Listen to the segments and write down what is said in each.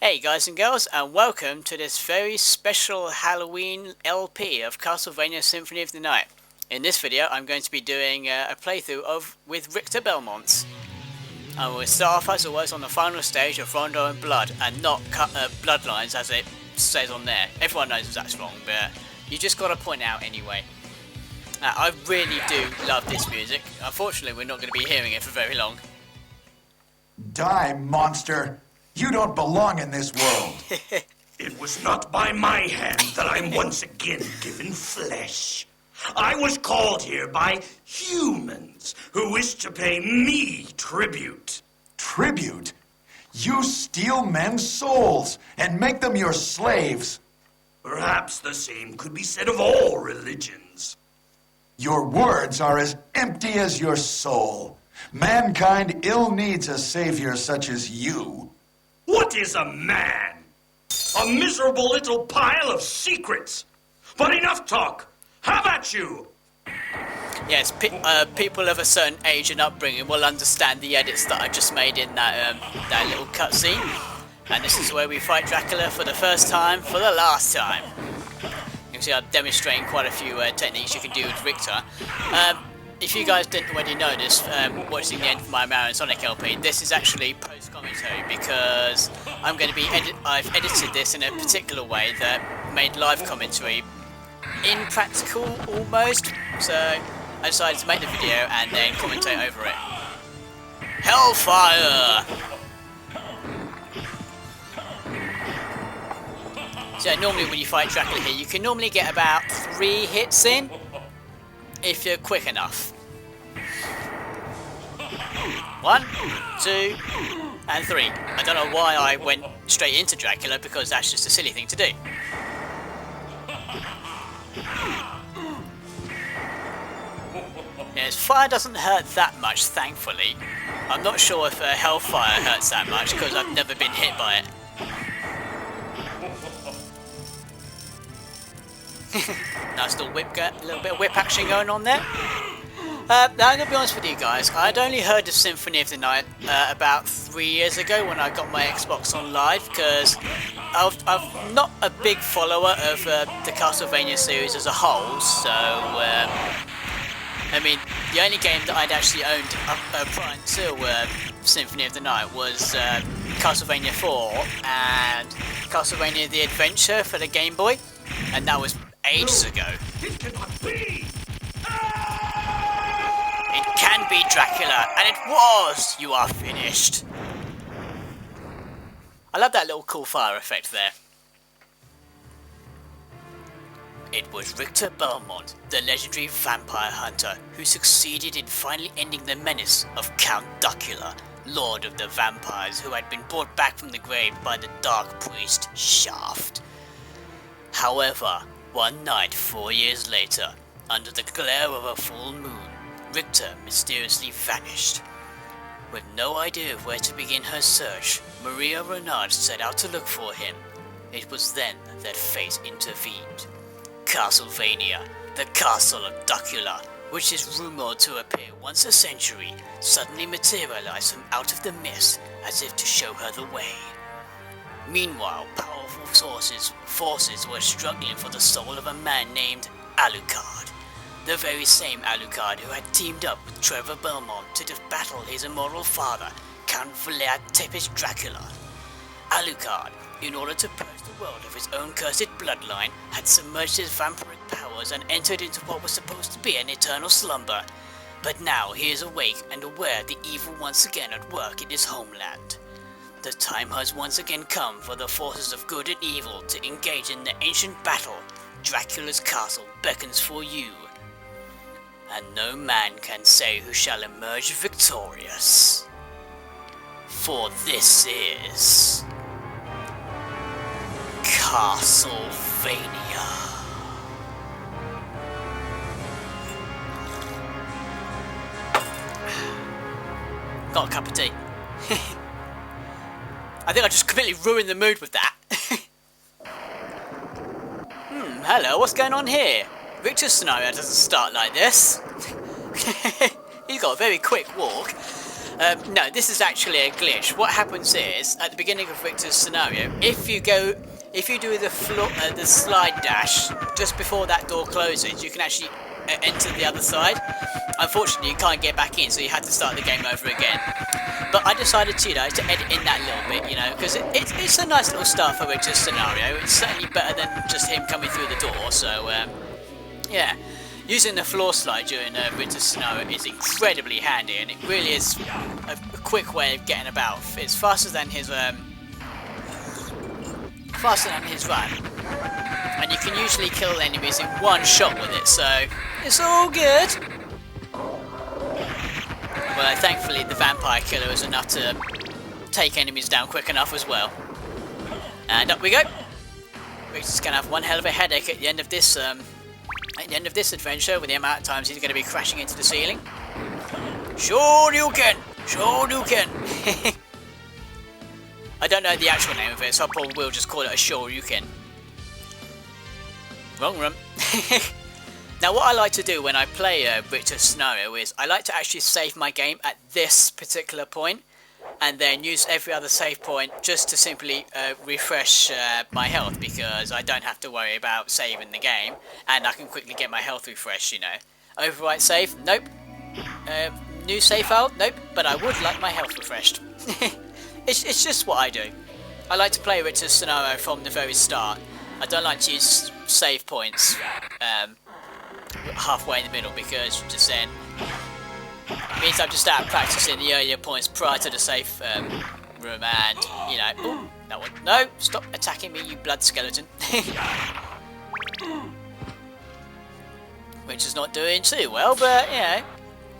Hey guys and girls, and welcome to this very special Halloween LP of Castlevania Symphony of the Night. In this video I'm going to be doing a playthrough with Richter Belmont. And we'll start off as always on the final stage of Rondo and Blood, and not Bloodlines as it says on there. Everyone knows that's wrong, but you just got to point out anyway. I really do love this music. Unfortunately we're not going to be hearing it for very long. Die, monster! You don't belong in this world. It was not by my hand that I'm once again given flesh. I was called here by humans who wish to pay me tribute. Tribute? You steal men's souls and make them your slaves. Perhaps the same could be said of all religions. Your words are as empty as your soul. Mankind ill needs a savior such as you. What is a man? A miserable little pile of secrets. But enough talk. How about you? Yes, people of a certain age and upbringing will understand the edits that I just made in that little cutscene. And this is where we fight Dracula for the first time, for the last time. You can see I'm demonstrating quite a few techniques you can do with Richter. If you guys didn't already know this, watching the end of my Mario and Sonic LP, this is actually post-commentary because I'm going to be I've edited this in a particular way that made live commentary impractical almost. So I decided to make the video and then commentate over it. Hellfire! So normally when you fight Dracula here, you can normally get about 3 hits in, if you're quick enough. 1, 2, and 3. I don't know why I went straight into Dracula, because that's just a silly thing to do. Yes, fire doesn't hurt that much, thankfully. I'm not sure if Hellfire hurts that much, because I've never been hit by it. Nice little little bit of whip action going on there. Now I'm going to be honest with you guys, I'd only heard of Symphony of the Night about 3 years ago when I got my Xbox on live, because I'm not a big follower of the Castlevania series as a whole, so I mean, the only game that I'd actually owned prior to Symphony of the Night was Castlevania 4 and Castlevania The Adventure for the Game Boy, and that was ages ago. It cannot be! It can be Dracula, and it was! You are finished. I love that little cool fire effect there. It was Richter Belmont, the legendary vampire hunter, who succeeded in finally ending the menace of Count Duckula, Lord of the Vampires, who had been brought back from the grave by the dark priest Shaft. However, one night 4 years later, under the glare of a full moon, Richter mysteriously vanished. With no idea of where to begin her search, Maria Renard set out to look for him. It was then that fate intervened. Castlevania, the castle of Duckula, which is rumored to appear once a century, suddenly materialized from out of the mist as if to show her the way. Meanwhile, powerful forces were struggling for the soul of a man named Alucard, the very same Alucard who had teamed up with Trevor Belmont to battle his immortal father, Count Vlad Tepes Dracula. Alucard, in order to purge the world of his own cursed bloodline, had submerged his vampiric powers and entered into what was supposed to be an eternal slumber. But now he is awake and aware of the evil once again at work in his homeland. The time has once again come for the forces of good and evil to engage in the ancient battle. Dracula's castle beckons for you, and no man can say who shall emerge victorious. For this is Castlevania. Got a cup of tea. I think I just completely ruined the mood with that. Hello, what's going on here? Richter's scenario doesn't start like this. He's got a very quick walk. No, this is actually a glitch. What happens is, at the beginning of Richter's scenario, if you do the slide dash just before that door closes, you can actually enter the other side. Unfortunately, you can't get back in, so you had to start the game over again. But I decided to, to edit in that little bit, because it's a nice little start for Richter's scenario. It's certainly better than just him coming through the door. So, yeah. Using the floor slide during Ritter's scenario is incredibly handy, and it really is a quick way of getting about. It's faster than his run, and you can usually kill enemies in one shot with it. So it's all good. Well, thankfully the vampire killer is enough to take enemies down quick enough as well. And up we go. Richter's gonna have one hell of a headache at the end of this. At the end of this adventure, with the amount of times he's going to be crashing into the ceiling. Sure you can! Sure you can! I don't know the actual name of it, so I probably will just call it a sure you can. Wrong room. Now what I like to do when I play Ritter's scenario is, I like to actually save my game at this particular point, and then use every other save point just to simply refresh my health, because I don't have to worry about saving the game, and I can quickly get my health refreshed, Overwrite save? Nope. New save file? Nope. But I would like my health refreshed. It's just what I do. I like to play Ritter's scenario from the very start. I don't like to use save points halfway in the middle, because just then it means I'm just out practicing the earlier points prior to the safe room, and, ooh, that one. No, stop attacking me, you blood skeleton. Which is not doing too well, but,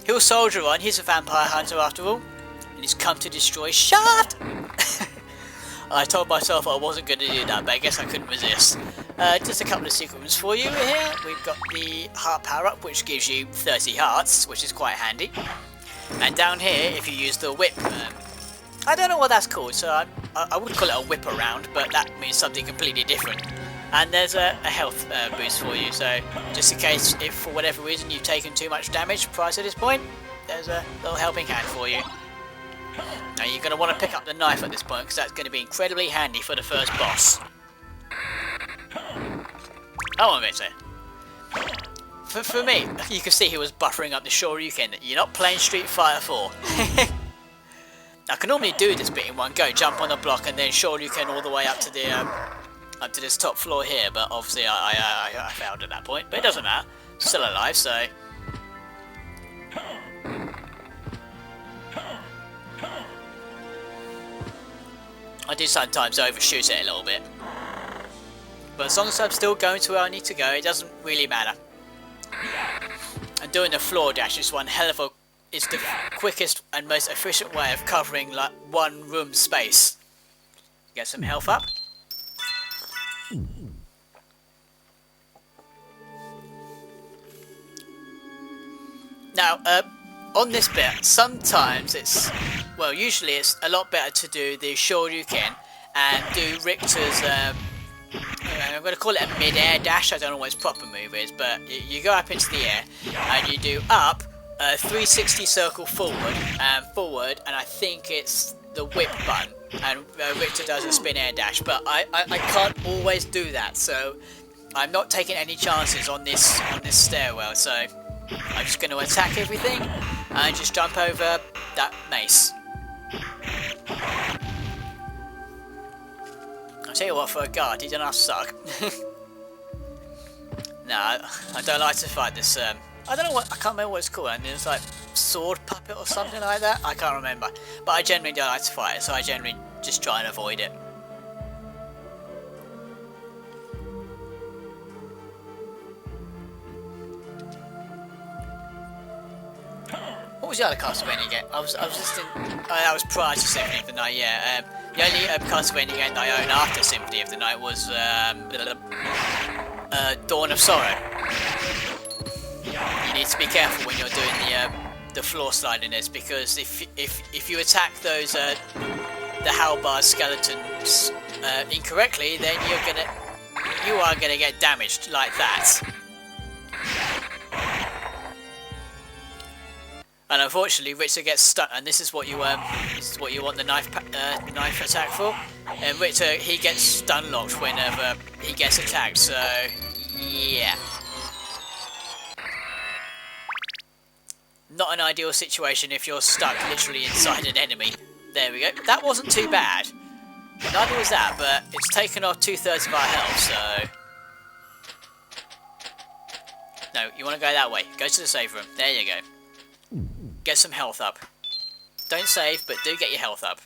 he'll soldier on. He's a vampire hunter after all, and he's come to destroy. Shut! I told myself I wasn't going to do that, but I guess I couldn't resist. Just a couple of secrets for you here. We've got the heart power up, which gives you 30 hearts, which is quite handy. And down here, if you use the whip, I don't know what that's called, so I would call it a whip around, but that means something completely different. And there's a health boost for you, so just in case, if for whatever reason you've taken too much damage prior to this point, there's a little helping hand for you. Now you're going to want to pick up the knife at this point, because that's going to be incredibly handy for the first boss. Oh, Ritcher. For me, you can see he was buffering up the Shoryuken. You're not playing Street Fighter 4. I can normally do this bit in one go, jump on the block and then Shoryuken all the way up to the up to this top floor here, but obviously I failed at that point. But it doesn't matter. Still alive, so. I do sometimes overshoot it a little bit. But as long as I'm still going to where I need to go, it doesn't really matter. And doing the floor dash is one hell of a... It's the quickest and most efficient way of covering like one room space. Get some health up. Now, on this bit, sometimes it's... Well, usually it's a lot better to do the Shoryuken and do Richter's... I'm going to call it a mid-air dash. I don't know what its proper move is, but you go up into the air and you do up, 360 circle forward, and I think it's the whip button, and Ritcher does a spin air dash, but I can't always do that, so I'm not taking any chances on this stairwell, so I'm just going to attack everything and just jump over that mace. I'll tell you what, for a guard, he doesn't suck. No, I don't like to fight this, I don't know what, I can't remember what it's called, I mean, it's like sword puppet or something like that, I can't remember. But I generally don't like to fight it, so I generally just try and avoid it. What was the other Castlevania game? I was just in... Oh, that was prior to Symphony of the Night, yeah. The only Castlevania game that I own after Symphony of the Night was Dawn of Sorrow. You need to be careful when you're doing the floor slide in this, because if you attack those the Halbar skeletons incorrectly, then you are gonna get damaged like that. And unfortunately, Ritcher gets stuck, and this is what you want the knife attack for. And Ritcher, he gets stun locked whenever he gets attacked. So yeah, not an ideal situation if you're stuck literally inside an enemy. There we go. That wasn't too bad. Neither was that, but it's taken off 2/3 of our health. So no, you want to go that way. Go to the save room. There you go. Get some health up. Don't save, but do get your health up.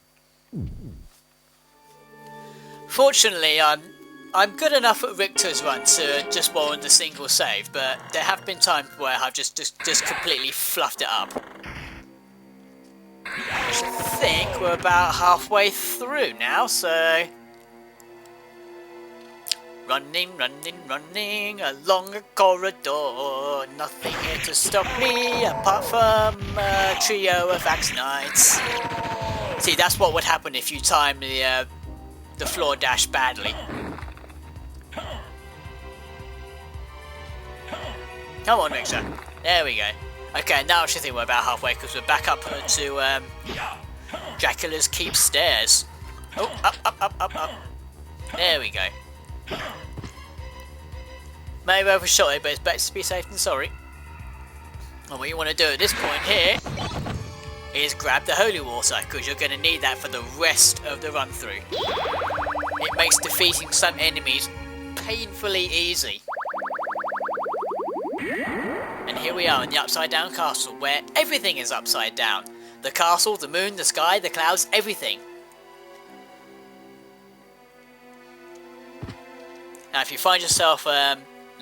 Fortunately, I'm good enough at Richter's run to just warrant the single save, but there have been times where I've just completely fluffed it up. I think we're about halfway through now, so... Running along a corridor. Nothing here to stop me apart from a trio of axe knights. See, that's what would happen if you timed the floor dash badly. Come on, Ritcher. There we go. Okay, now I should think we're about halfway because we're back up to Dracula's Keep stairs. Oh, up. There we go. May have overshot it, but it's better to be safe than sorry. And what you want to do at this point here is grab the holy water, because you're going to need that for the rest of the run through. It makes defeating some enemies painfully easy. And here we are in the upside down castle, where everything is upside down. The castle, the moon, the sky, the clouds, everything. Now if you find yourself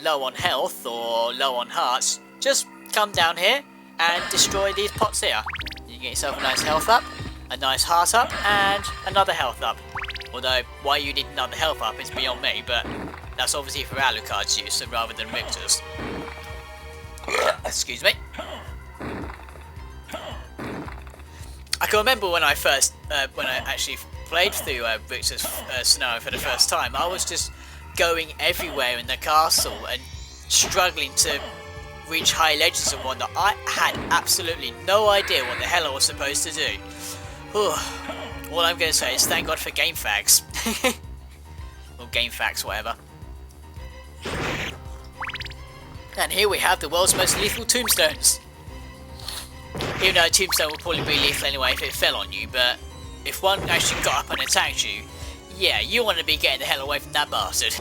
low on health or low on hearts, just come down here and destroy these pots here. You get yourself a nice health up, a nice heart up, and another health up. Although, why you need another health up is beyond me, but that's obviously for Alucard's use rather than Richter's. Excuse me. I can remember when I actually played through Richter's scenario for the first time, I was just going everywhere in the castle and struggling to reach high ledges and whatnot. I had absolutely no idea what the hell I was supposed to do. All I'm going to say is thank God for game facts. Or game facts, whatever. And here we have the world's most lethal tombstones. Even though a tombstone would probably be lethal anyway if it fell on you, but if one actually got up and attacked you, yeah, you want to be getting the hell away from that bastard.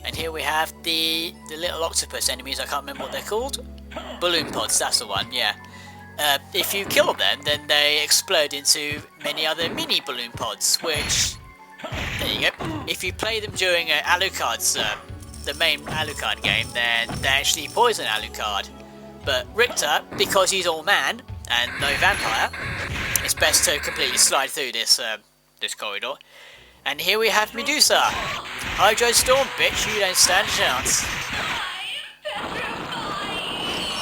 And here we have the little octopus enemies, I can't remember what they're called. Balloon pods, that's the one, yeah. If you kill them, then they explode into many other mini balloon pods, which... There you go. If you play them during Alucard's, the main Alucard game, then they actually poison Alucard. But Richter, because he's all man and no vampire, it's best to completely slide through this this corridor. And here we have Medusa. Hydro Storm, bitch, you don't stand a chance.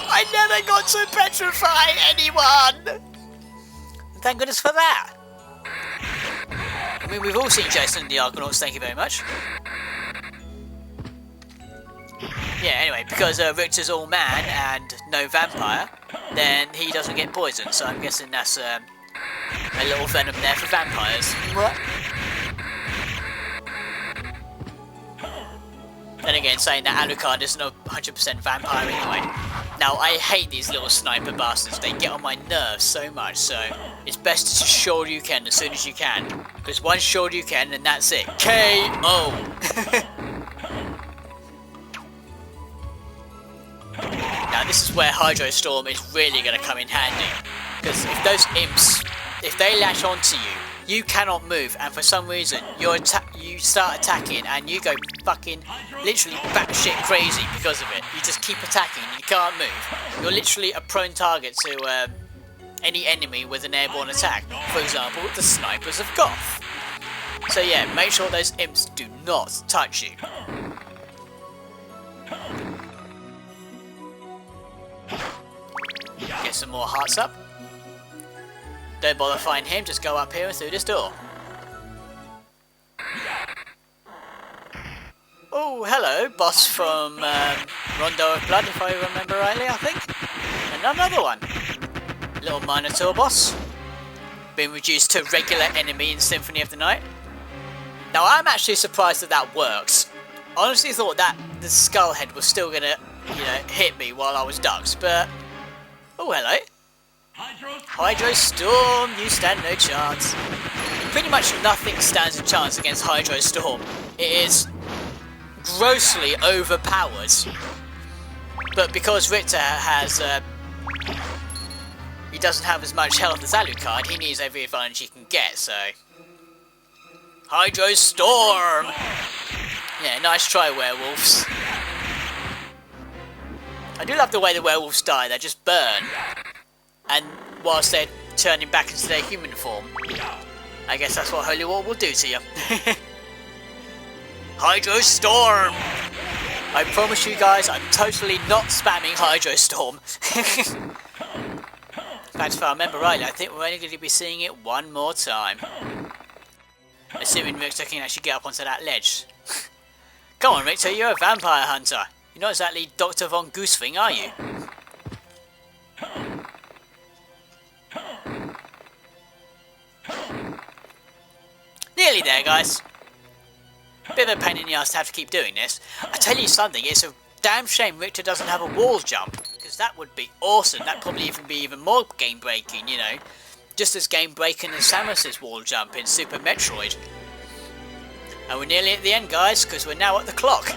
I never got to petrify anyone! Thank goodness for that. I mean, we've all seen Jason and the Argonauts, thank you very much. Yeah, anyway, because Richter's all man and no vampire, then he doesn't get poisoned, so I'm guessing that's a little venom there for vampires. What? Then again, saying that Alucard isn't a 100% vampire anyway. Now, I hate these little sniper bastards. They get on my nerves so much, so it's best to just Shoryuken as soon as you can. Because one Shoryuken and that's it. KO! Now, this is where Hydro Storm is really going to come in handy. Because if those imps, if they latch onto you, you cannot move, and for some reason you start attacking and you go fucking literally batshit crazy because of it. You just keep attacking, you can't move. You're literally a prone target to any enemy with an airborne attack. For example, the snipers of Goth. So yeah, make sure those imps do not touch you. Get some more hearts up. Don't bother finding him, just go up here and through this door. Oh, hello, boss from Rondo of Blood, if I remember rightly, I think. And another one. Little Minotaur boss. Been reduced to regular enemy in Symphony of the Night. Now, I'm actually surprised that that works. I honestly thought that the skull head was still gonna, hit me while I was ducked, but... Oh, hello. Hydro Storm, you stand no chance. Pretty much nothing stands a chance against Hydro Storm. It is grossly overpowered. But because Ritcher has, he doesn't have as much health as Alucard, he needs every advantage he can get, so... Hydro Storm! Yeah, nice try, werewolves. I do love the way the werewolves die, they just burn. And whilst they're turning back into their human form. I guess that's what Holy War will do to you. Hydro Storm! I promise you guys, I'm totally not spamming Hydro Storm. In fact, if I remember rightly, I think we're only going to be seeing it one more time. Assuming Richter can actually get up onto that ledge. Come on, Richter, you're a vampire hunter. You're not exactly Dr. Von Goosefing, are you? Nearly there, guys. Bit of a pain in the ass to have to keep doing this. I tell you something, it's a damn shame Richter doesn't have a wall jump, because that would be awesome. That'd probably be even more game-breaking, just as game-breaking as Samus's wall jump in Super Metroid. And we're nearly at the end, guys, because we're now at the clock.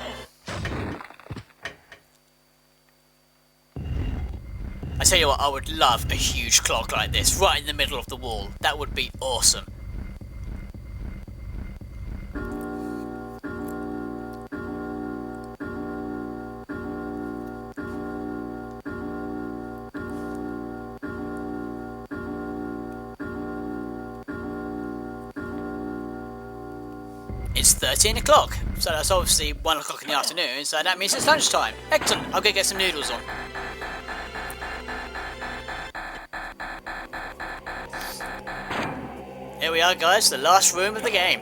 I tell you what, I would love a huge clock like this, right in the middle of the wall. That would be awesome. It's 13 o'clock, so that's obviously 1 o'clock in the afternoon, so that means it's lunchtime. Excellent, I'll go get some noodles on. Here we are, guys, the last room of the game.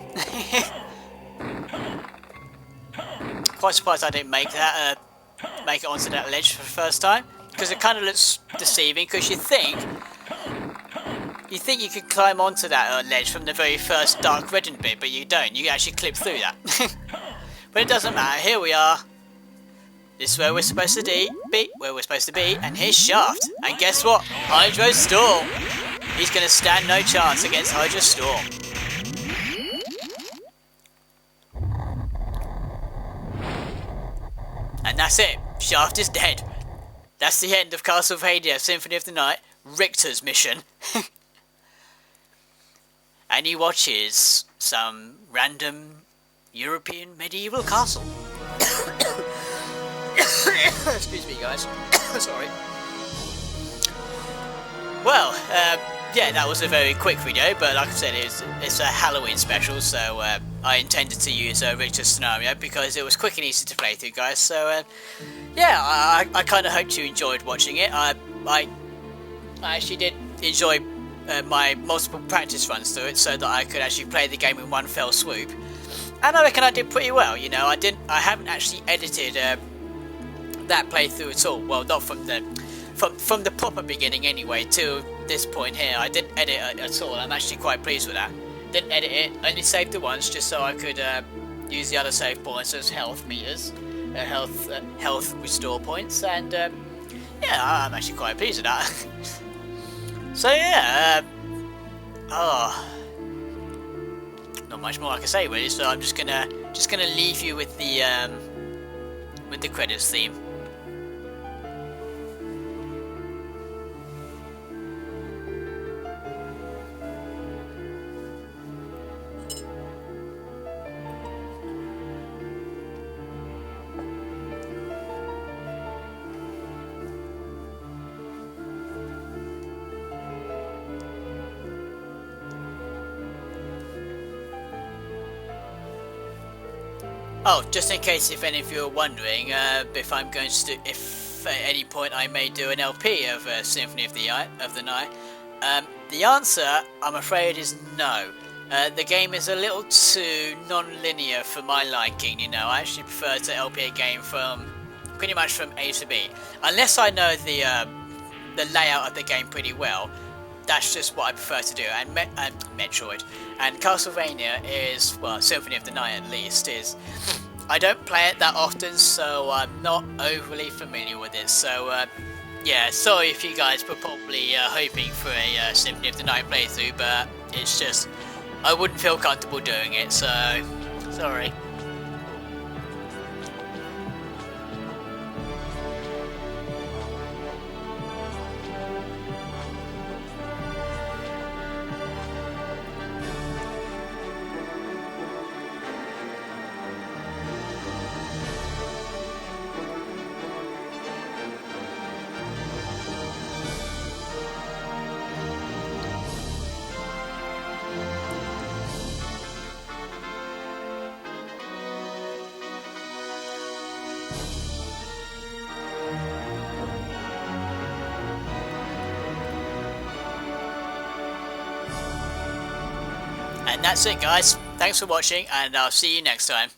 Quite surprised I didn't make that, make it onto that ledge for the first time, because it kind of looks deceiving, because you think you could climb onto that ledge from the very first dark reddened bit, but you don't. You actually clip through that. But it doesn't matter. Here we are. This is where we're supposed to be, and here's Shaft. And guess what? Hydro Storm. He's going to stand no chance against Hydro Storm. And that's it. Shaft is dead. That's the end of Castlevania Symphony of the Night, Richter's mission. And he watches some random European medieval castle. Excuse me, guys. Sorry. Well, yeah, that was a very quick video, but like I said, it's a Halloween special, so I intended to use a Richter's scenario because it was quick and easy to play through, guys. So, yeah, I kind of hoped you enjoyed watching it. I actually did enjoy my multiple practice runs through it so that I could actually play the game in one fell swoop, and I reckon I did pretty well. I haven't actually edited that playthrough at all. Well, not from the proper beginning anyway to this point here. I didn't edit it at all. I'm actually quite pleased with that. Didn't edit it, only saved it once just so I could use the other save points as health meters, health restore points, and yeah, I'm actually quite pleased with that. So yeah, not much more I can say really. So I'm just gonna leave you with the credits theme. Oh, just in case if any of you are wondering if I'm going to if at any point I may do an LP of Symphony of the Night, the answer, I'm afraid, is no. The game is a little too non-linear for my liking, you know. I actually prefer to LP a game from pretty much from A to B. Unless I know the layout of the game pretty well, that's just what I prefer to do. And Metroid and Castlevania is, well, Symphony of the Night at least, is... I don't play it that often, so I'm not overly familiar with it. So, yeah, sorry if you guys were probably hoping for a Symphony of the Night playthrough, but it's just... I wouldn't feel comfortable doing it, so... sorry. And that's it, guys. Thanks for watching, and I'll see you next time.